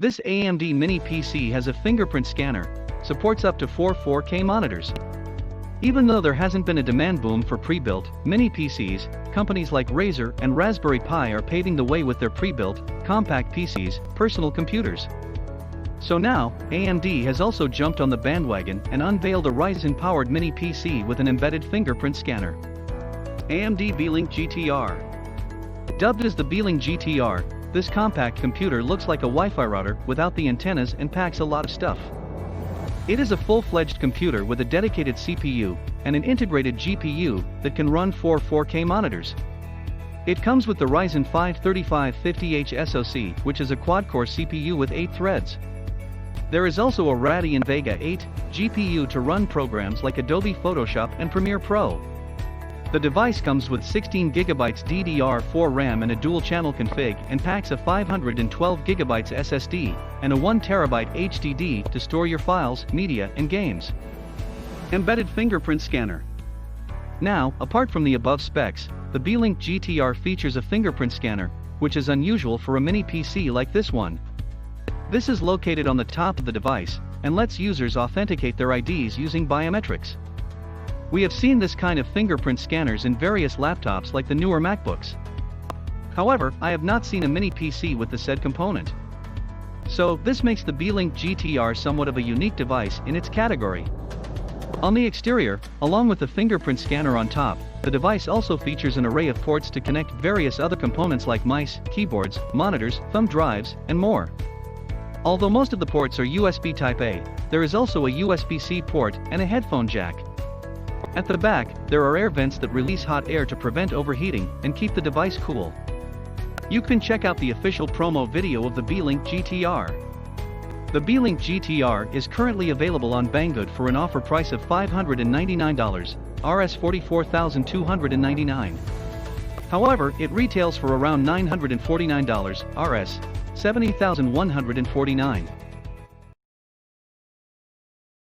This AMD mini PC has a fingerprint scanner, supports up to 4 4K monitors. Even though there hasn't been a demand boom for pre-built mini PCs, companies like Razer and Raspberry Pi are paving the way with their pre-built, compact PCs, personal computers. So now, AMD has also jumped on the bandwagon and unveiled a Ryzen-powered mini PC with an embedded fingerprint scanner. AMD Beelink GTR. Dubbed as the Beelink GTR, this compact computer looks like a Wi-Fi router without the antennas and packs a lot of stuff. It is a full-fledged computer with a dedicated CPU and an integrated GPU that can run 4 4K monitors. It comes with the Ryzen 5 3550H SoC, which is a quad-core CPU with 8 threads. There is also a Radeon Vega 8 GPU to run programs like Adobe Photoshop and Premiere Pro. The device comes with 16GB DDR4 RAM and a dual-channel config and packs a 512GB SSD and a 1TB HDD to store your files, media, and games. Embedded fingerprint scanner. Now, apart from the above specs, the Beelink GTR features a fingerprint scanner, which is unusual for a mini PC like this one. This is located on the top of the device and lets users authenticate their IDs using biometrics. We have seen this kind of fingerprint scanners in various laptops like the newer MacBooks. However, I have not seen a mini PC with the said component. So, this makes the Beelink GTR somewhat of a unique device in its category. On the exterior, along with the fingerprint scanner on top, the device also features an array of ports to connect various other components like mice, keyboards, monitors, thumb drives, and more. Although most of the ports are USB Type-A, there is also a USB-C port and a headphone jack. At the back, there are air vents that release hot air to prevent overheating and keep the device cool. You can check out the official promo video of the Beelink GTR. The Beelink GTR is currently available on Banggood for an offer price of $599, Rs $44,299. However, it retails for around $949, Rs $70,149.